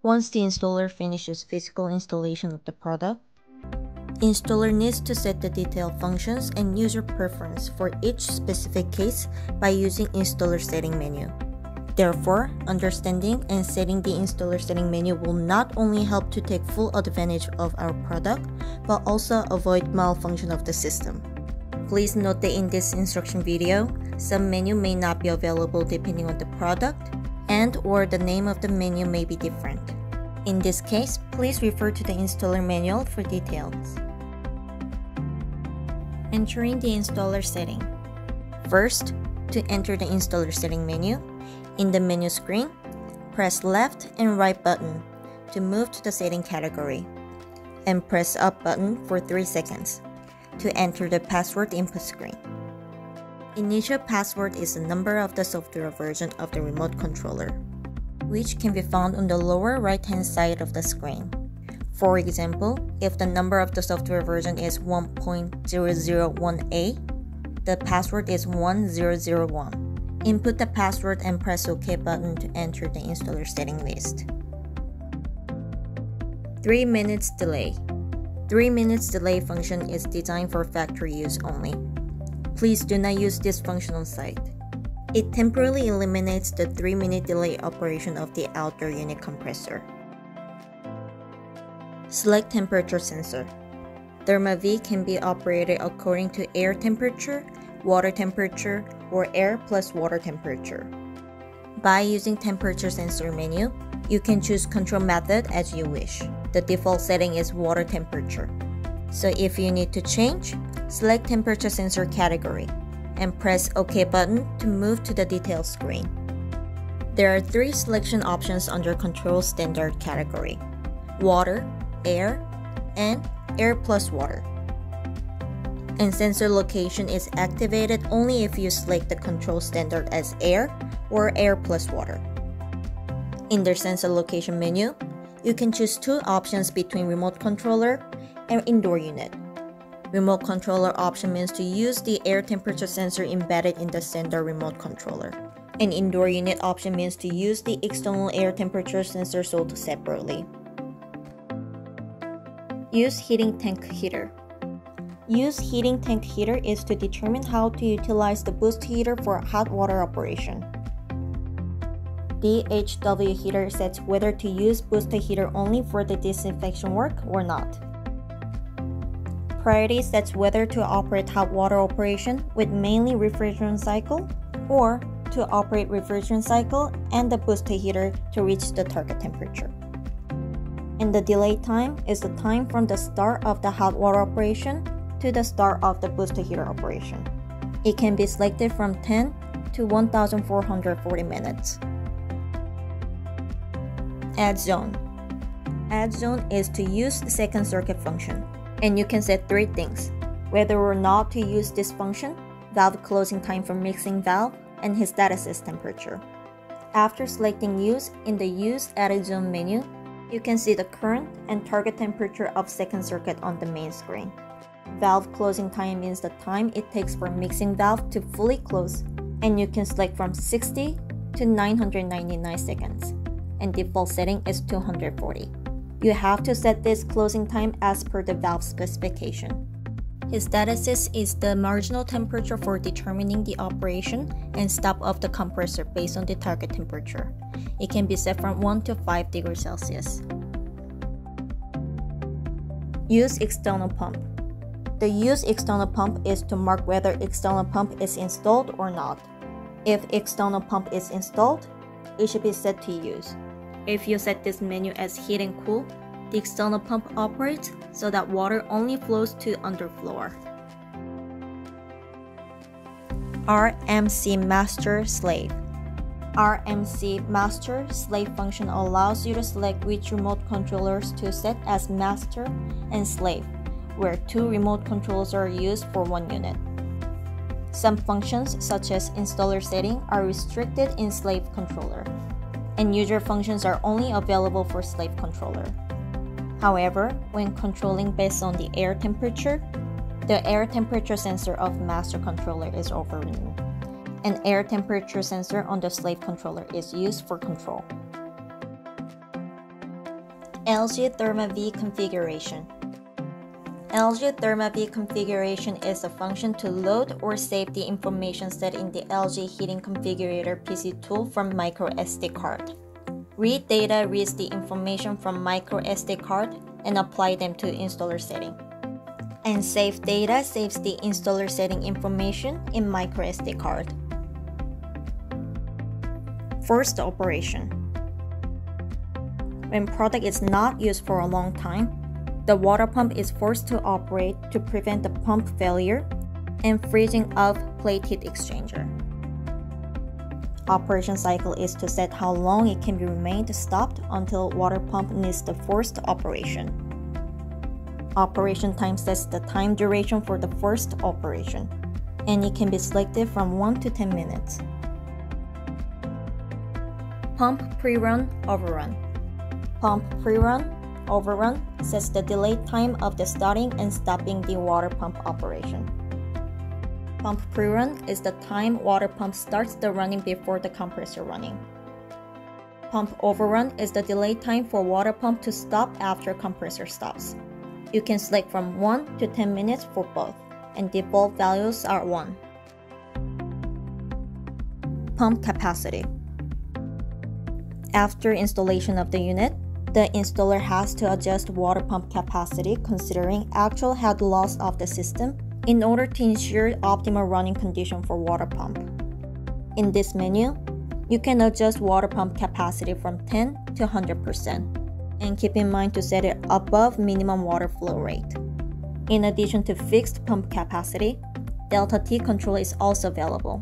Once the installer finishes physical installation of the product, installer needs to set the detailed functions and user preference for each specific case by using installer setting menu. Therefore, understanding and setting the installer setting menu will not only help to take full advantage of our product, but also avoid malfunction of the system. Please note that in this instruction video, some menu may not be available depending on the product, and/or the name of the menu may be different. In this case, please refer to the installer manual for details. Entering the installer setting. First, to enter the installer setting menu, in the menu screen, press left and right button to move to the setting category, and press up button for 3 seconds to enter the password input screen. Initial password is the number of the software version of the remote controller, which can be found on the lower right-hand side of the screen. For example, if the number of the software version is 1.001A, the password is 1001. Input the password and press OK button to enter the installer setting list. 3 minutes delay. 3 minutes delay function is designed for factory use only. Please do not use this function on site. It temporarily eliminates the 3-minute delay operation of the outdoor unit compressor. Select temperature sensor. ThermaV can be operated according to air temperature, water temperature, or air plus water temperature. By using temperature sensor menu, you can choose control method as you wish. The default setting is water temperature. So if you need to change, select temperature sensor category and press OK button to move to the details screen. There are 3 selection options under control standard category: water, air, and air plus water. And sensor location is activated only if you select the control standard as air or air plus water. In the sensor location menu, you can choose 2 options between remote controller and indoor unit. Remote controller option means to use the air temperature sensor embedded in the standard remote controller. An indoor unit option means to use the external air temperature sensor sold separately. Use heating tank heater. Use heating tank heater is to determine how to utilize the boost heater for hot water operation. DHW heater sets whether to use booster heater only for the disinfection work or not. Priority sets whether to operate hot water operation with mainly refrigerant cycle or to operate refrigerant cycle and the booster heater to reach the target temperature. And the delay time is the time from the start of the hot water operation to the start of the booster heater operation. It can be selected from 10 to 1440 minutes. Add zone. Add zone is to use the second circuit function, and you can set 3 things: whether or not to use this function, valve closing time for mixing valve, and hysteresis temperature. After selecting use in the Use Added Zone menu, you can see the current and target temperature of second circuit on the main screen. Valve closing time means the time it takes for mixing valve to fully close, and you can select from 60 to 999 seconds, and default setting is 240. You have to set this closing time as per the valve specification. Hysteresis is the marginal temperature for determining the operation and stop of the compressor based on the target temperature. It can be set from 1 to 5 degrees Celsius. Use external pump. The use external pump is to mark whether external pump is installed or not. If external pump is installed, it should be set to use. If you set this menu as heat and cool, the external pump operates so that water only flows to underfloor. RMC Master Slave. RMC Master Slave function allows you to select which remote controllers to set as master and slave, where 2 remote controllers are used for 1 unit. Some functions, such as installer setting, are restricted in slave controller, and user functions are only available for slave controller. However, when controlling based on the air temperature, the air temperature sensor of master controller is overrun. An air temperature sensor on the slave controller is used for control. LG ThermaV Configuration. LG ThermaV Configuration is a function to load or save the information set in the LG Heating Configurator PC tool from microSD card. Read data reads the information from microSD card and apply them to installer setting. And save data saves the installer setting information in microSD card. Forced operation. When product is not used for a long time, the water pump is forced to operate to prevent the pump failure and freezing of plate heat exchanger. Operation cycle is to set how long it can be remained stopped until water pump needs the forced operation. Operation time sets the time duration for the forced operation, and it can be selected from 1 to 10 minutes. Pump PreRun Overrun. Pump PreRun Overrun sets the delayed time of the starting and stopping the water pump operation. Pump PreRun is the time water pump starts the running before the compressor running. Pump Overrun is the delayed time for water pump to stop after compressor stops. You can select from 1 to 10 minutes for both, and default values are 1. Pump capacity. After installation of the unit, the installer has to adjust water pump capacity considering actual head loss of the system in order to ensure optimal running condition for water pump. In this menu, you can adjust water pump capacity from 10 to 100%, and keep in mind to set it above minimum water flow rate. In addition to fixed pump capacity, Delta T control is also available.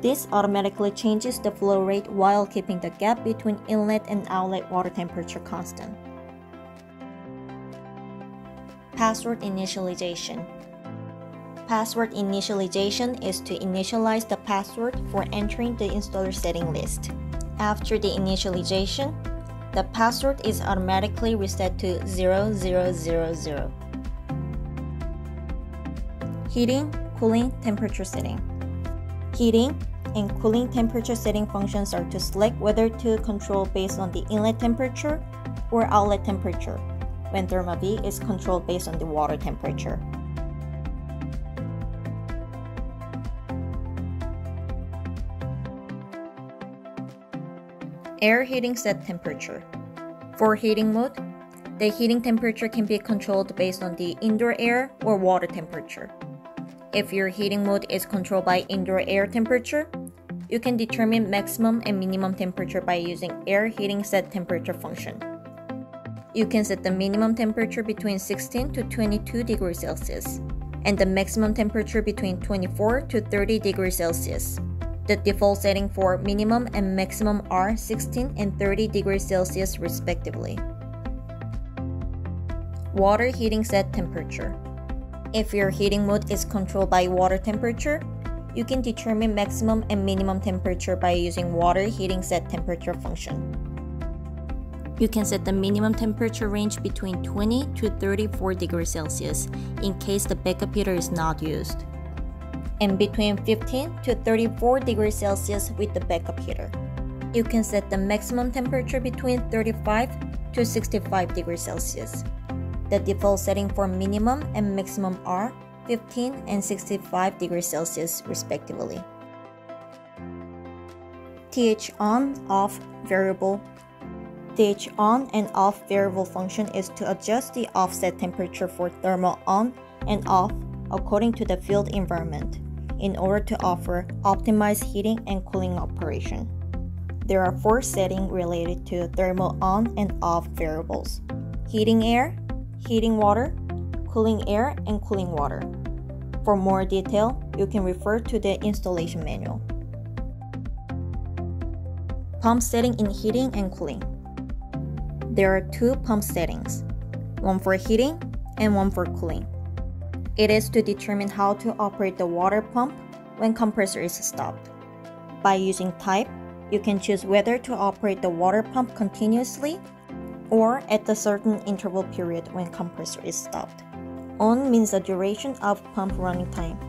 This automatically changes the flow rate while keeping the gap between inlet and outlet water temperature constant. Password initialization. Password initialization is to initialize the password for entering the installer setting list. After the initialization, the password is automatically reset to 0000. Heating, cooling, temperature setting. Heating and cooling temperature setting functions are to select whether to control based on the inlet temperature or outlet temperature, when ThermaV is controlled based on the water temperature. Air heating set temperature. For heating mode, the heating temperature can be controlled based on the indoor air or water temperature. If your heating mode is controlled by indoor air temperature, you can determine maximum and minimum temperature by using air heating set temperature function. You can set the minimum temperature between 16 to 22 degrees Celsius and the maximum temperature between 24 to 30 degrees Celsius. The default setting for minimum and maximum are 16 and 30 degrees Celsius respectively. Water heating set temperature. If your heating mode is controlled by water temperature, you can determine maximum and minimum temperature by using water heating set temperature function. You can set the minimum temperature range between 20 to 34 degrees Celsius in case the backup heater is not used, and between 15 to 34 degrees Celsius with the backup heater. You can set the maximum temperature between 35 to 65 degrees Celsius. The default setting for minimum and maximum are 15 and 65 degrees Celsius respectively. TH on/off variable. TH on and off variable function is to adjust the offset temperature for thermal on and off according to the field environment in order to offer optimized heating and cooling operation. There are 4 settings related to thermal on and off variables: heating air, heating water, cooling air, and cooling water. For more detail, you can refer to the installation manual. Pump setting in heating and cooling. There are 2 pump settings, one for heating and one for cooling. It is to determine how to operate the water pump when compressor is stopped. By using type, you can choose whether to operate the water pump continuously or at a certain interval period when compressor is stopped. On means the duration of pump running time,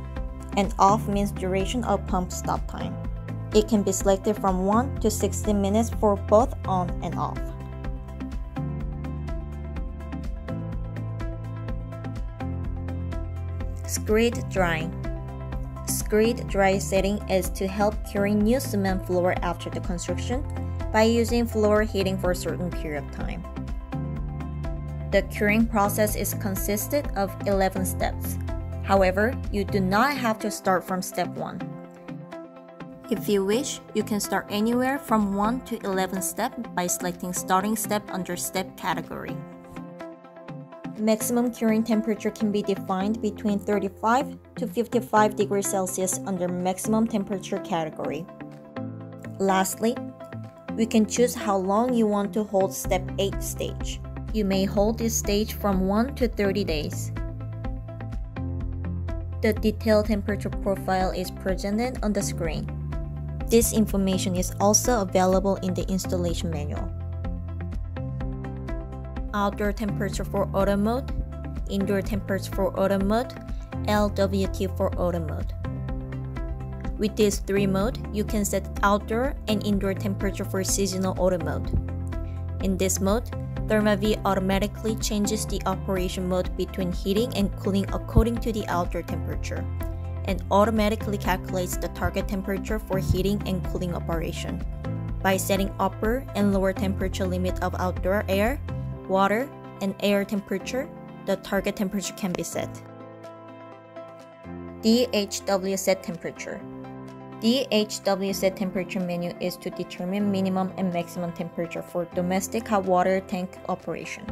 and off means duration of pump stop time. It can be selected from 1 to 60 minutes for both on and off. SCRE drying. SCRE dry setting is to help curing new cement floor after the construction by using floor heating for a certain period of time. The curing process is consisted of 11 steps. However, you do not have to start from step 1. If you wish, you can start anywhere from 1 to 11 steps by selecting starting step under step category. Maximum curing temperature can be defined between 35 to 55 degrees Celsius under maximum temperature category. Lastly, we can choose how long you want to hold step 8 stage. You may hold this stage from 1 to 30 days. The detailed temperature profile is presented on the screen. This information is also available in the installation manual. Outdoor temperature for auto mode, indoor temperature for auto mode, LWT for auto mode. With these 3 modes, you can set outdoor and indoor temperature for seasonal auto mode. In this mode, ThermaV automatically changes the operation mode between heating and cooling according to the outdoor temperature, and automatically calculates the target temperature for heating and cooling operation. By setting upper and lower temperature limit of outdoor air, water, and air temperature, the target temperature can be set. DHW set temperature. DHW set temperature menu is to determine minimum and maximum temperature for domestic hot water tank operation.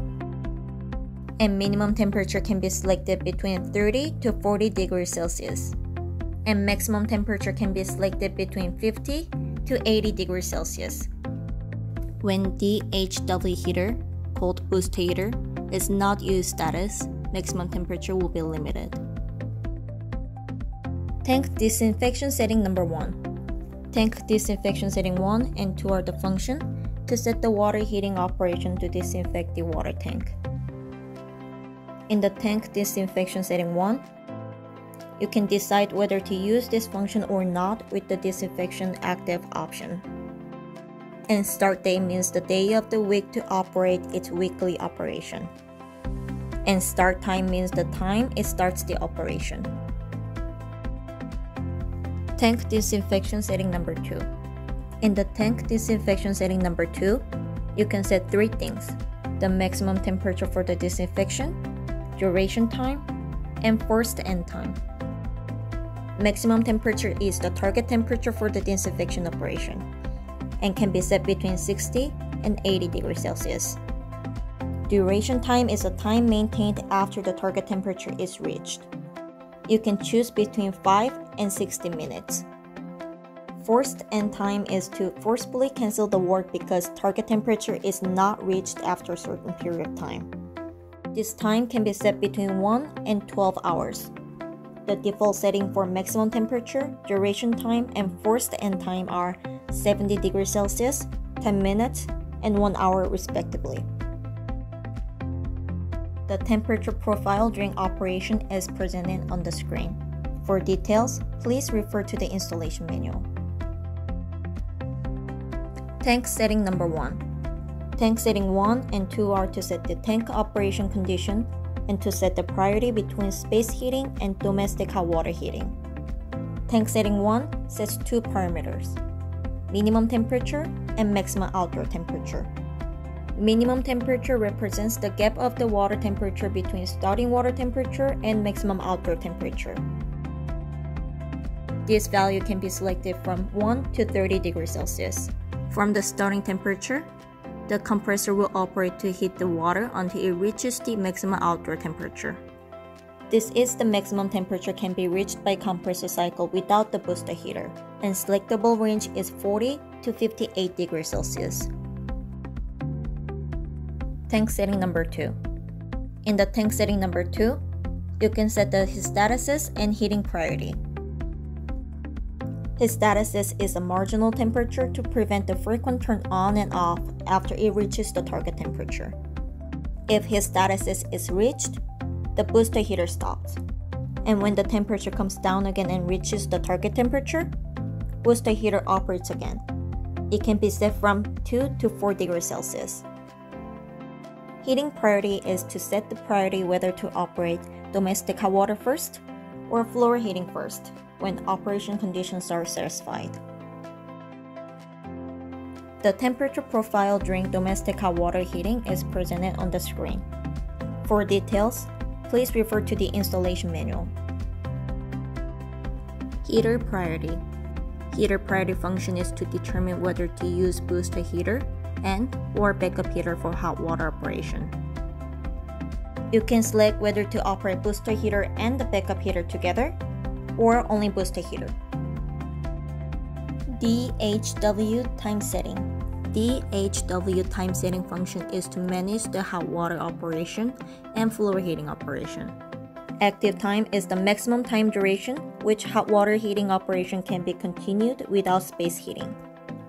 And minimum temperature can be selected between 30 to 40 degrees Celsius. And maximum temperature can be selected between 50 to 80 degrees Celsius. When DHW heater, cold booster heater, is not used status, maximum temperature will be limited. Tank disinfection setting number 1. Tank disinfection setting 1 and 2 are the function to set the water heating operation to disinfect the water tank. In the tank disinfection setting 1, you can decide whether to use this function or not with the disinfection active option. And start day means the day of the week to operate its weekly operation. And start time means the time it starts the operation. Tank disinfection setting number 2. In the tank disinfection setting number 2, you can set 3 things: the maximum temperature for the disinfection, duration time, and first end time. Maximum temperature is the target temperature for the disinfection operation and can be set between 60 and 80 degrees Celsius. Duration time is the time maintained after the target temperature is reached. You can choose between 5 and 60 minutes. Forced end time is to forcibly cancel the work because target temperature is not reached after a certain period of time. This time can be set between 1 and 12 hours. The default setting for maximum temperature, duration time, and forced end time are 70 degrees Celsius, 10 minutes, and 1 hour respectively. The temperature profile during operation is presented on the screen. For details, please refer to the installation manual. Tank setting number 1. Tank setting 1 and 2 are to set the tank operation condition and to set the priority between space heating and domestic hot water heating. Tank setting 1 sets 2 parameters: minimum temperature and maximum outdoor temperature. Minimum temperature represents the gap of the water temperature between starting water temperature and maximum outdoor temperature. This value can be selected from 1 to 30 degrees Celsius. From the starting temperature, the compressor will operate to heat the water until it reaches the maximum outdoor temperature. This is the maximum temperature can be reached by compressor cycle without the booster heater, and selectable range is 40 to 58 degrees Celsius. Tank setting number 2. In the tank setting number 2, you can set the histatisis and heating priority. Histatisis is a marginal temperature to prevent the frequent turn on and off after it reaches the target temperature. If histatisis is reached, the booster heater stops. And when the temperature comes down again and reaches the target temperature, booster heater operates again. It can be set from 2 to 4 degrees Celsius. Heating priority is to set the priority whether to operate domestic hot water first or floor heating first when operation conditions are satisfied. The temperature profile during domestic hot water heating is presented on the screen. For details, please refer to the installation manual. Heater priority. Heater priority function is to determine whether to use booster heater and/or backup heater for hot water operation. You can select whether to operate booster heater and the backup heater together, or only booster heater. DHW time setting. DHW time setting function is to manage the hot water operation and floor heating operation. Active time is the maximum time duration which hot water heating operation can be continued without space heating,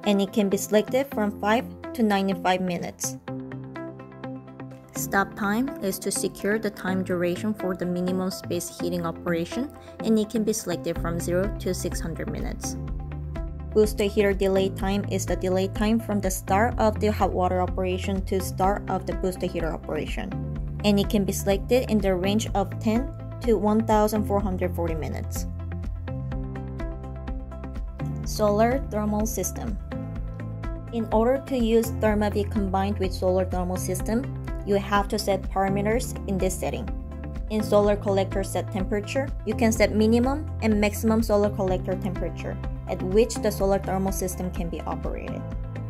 and it can be selected from 5 to 95 minutes. Stop time is to secure the time duration for the minimum space heating operation, and it can be selected from 0 to 600 minutes. Booster heater delay time is the delay time from the start of the hot water operation to start of the booster heater operation, and it can be selected in the range of 10 to 1440 minutes. Solar thermal system. In order to use Therma V combined with solar thermal system, you have to set parameters in this setting. In solar collector set temperature, you can set minimum and maximum solar collector temperature at which the solar thermal system can be operated.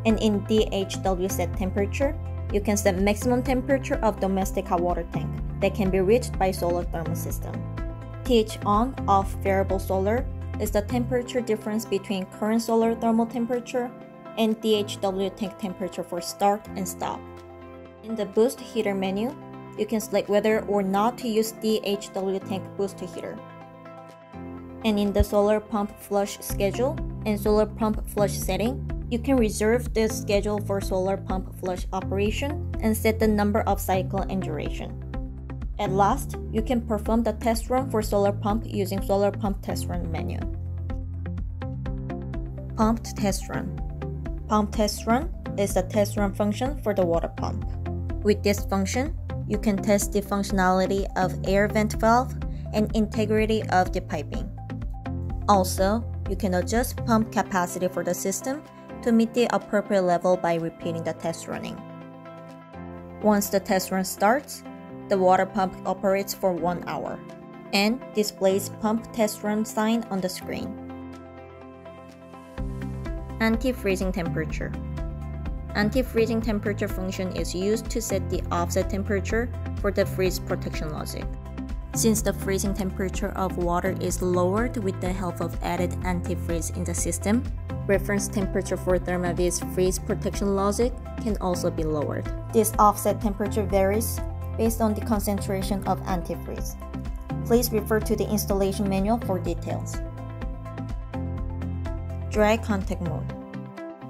And in DHW set temperature, you can set maximum temperature of domestic hot water tank that can be reached by solar thermal system. TH on/off variable solar is the temperature difference between current solar thermal temperature and DHW tank temperature for start and stop. In the boost heater menu, you can select whether or not to use DHW tank booster heater. And in the solar pump flush schedule and solar pump flush setting, you can reserve the schedule for solar pump flush operation and set the number of cycle and duration. At last, you can perform the test run for solar pump using solar pump test run menu. Pumped test run. Pump test run is the test run function for the water pump. With this function, you can test the functionality of air vent valve and integrity of the piping. Also, you can adjust pump capacity for the system to meet the appropriate level by repeating the test running. Once the test run starts, the water pump operates for 1 hour and displays pump test run sign on the screen. Antifreezing temperature. Antifreezing temperature function is used to set the offset temperature for the freeze protection logic. Since the freezing temperature of water is lowered with the help of added antifreeze in the system, reference temperature for Therma V's freeze protection logic can also be lowered. This offset temperature varies based on the concentration of antifreeze. Please refer to the installation manual for details. Dry contact mode.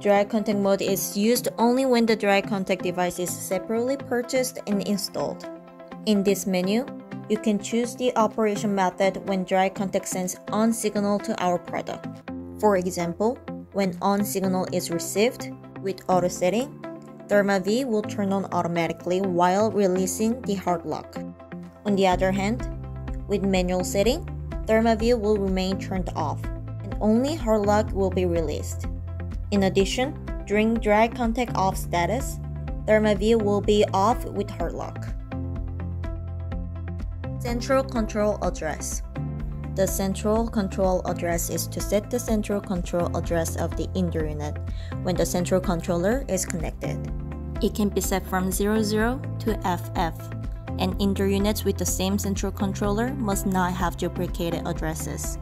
Dry contact mode is used only when the dry contact device is separately purchased and installed. In this menu, you can choose the operation method when dry contact sends on signal to our product. For example, when on signal is received with auto setting, Therma V will turn on automatically while releasing the hard lock. On the other hand, with manual setting, Therma V will remain turned off and only hard lock will be released. In addition, during dry contact off status, Therma V will be off with hard lock. Central control address. The central control address is to set the central control address of the indoor unit when the central controller is connected. It can be set from 00 to FF, and indoor units with the same central controller must not have duplicated addresses.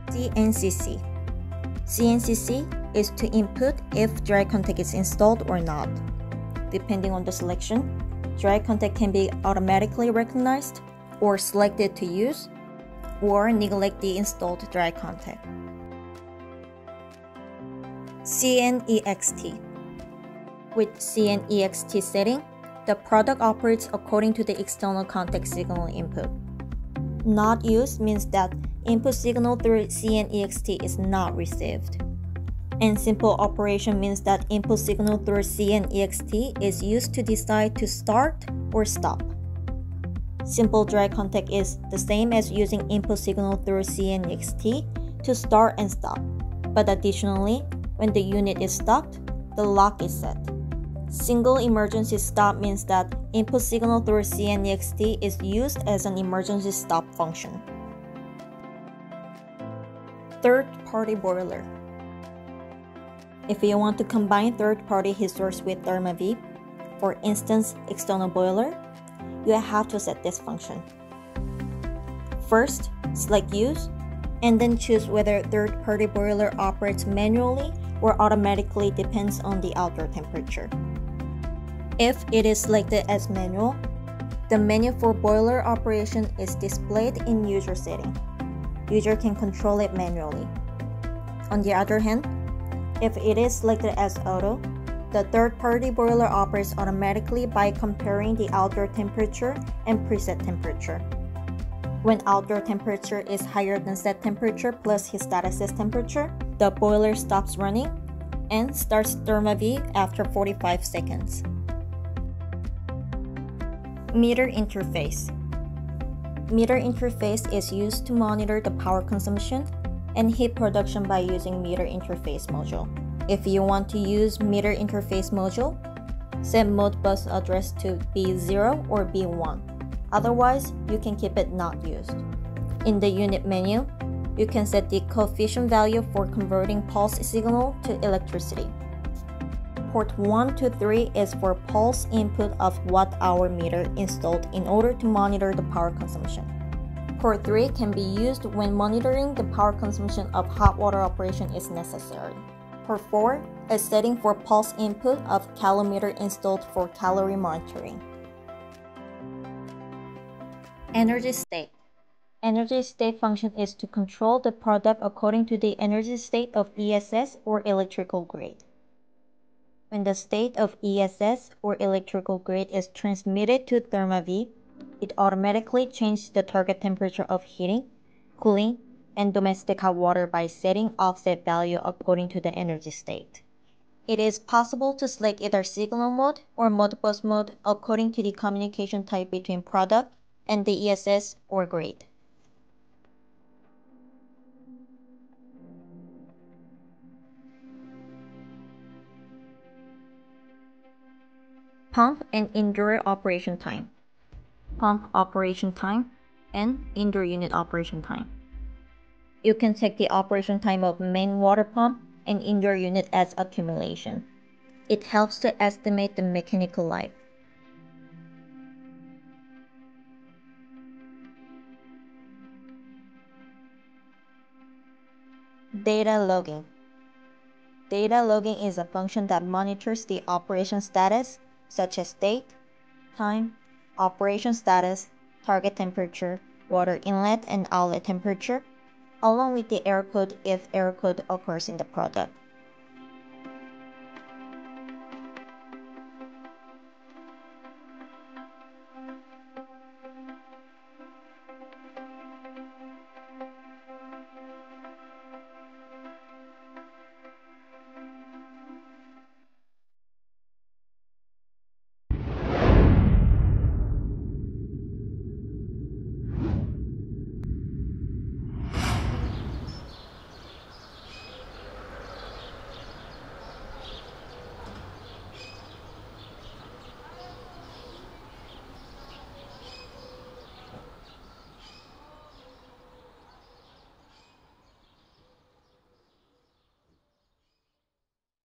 CNCC. CNCC is to input if dry contact is installed or not. Depending on the selection, dry contact can be automatically recognized or selected to use, or neglect the installed dry contact. CNEXT. With CNEXT setting, the product operates according to the external contact signal input. Not used means that input signal through CNEXT is not received. And simple operation means that input signal through CNEXT is used to decide to start or stop. Simple dry contact is the same as using input signal through CNCC to start and stop, but additionally, when the unit is stopped, the lock is set. Single emergency stop means that input signal through CNCC is used as an emergency stop function. Third-party boiler. If you want to combine third-party heat source with ThermaV, for instance external boiler, you have to set this function. First, select Use, and then choose whether third-party boiler operates manually or automatically depends on the outdoor temperature. If it is selected as manual, the menu for boiler operation is displayed in User setting. User can control it manually. On the other hand, if it is selected as auto, the third-party boiler operates automatically by comparing the outdoor temperature and preset temperature. When outdoor temperature is higher than set temperature plus hysteresis temperature, the boiler stops running and starts ThermaV after 45 seconds. Meter interface. Meter interface is used to monitor the power consumption and heat production by using meter interface module. If you want to use meter interface module, set Modbus address to B0 or B1. Otherwise, you can keep it not used. In the unit menu, you can set the coefficient value for converting pulse signal to electricity. Port 1 to 3 is for pulse input of watt-hour meter installed in order to monitor the power consumption. Port 3 can be used when monitoring the power consumption of hot water operation is necessary. Port 4 is setting for pulse input of calometer installed for calorie monitoring. Energy state. Energy state function is to control the product according to the energy state of ESS or electrical grade. When the state of ESS or electrical grade is transmitted to ThermaV, it automatically changes the target temperature of heating, cooling, and domestic hot water by setting offset value according to the energy state. It is possible to select either signal mode or Modbus mode according to the communication type between product and the ESS or grade. Pump and indoor operation time. Pump operation time and indoor unit operation time. You can check the operation time of main water pump and indoor unit as accumulation. It helps to estimate the mechanical life. Data logging. Data logging is a function that monitors the operation status, such as date, time, operation status, target temperature, water inlet and outlet temperature, along with the error code if error code occurs in the product.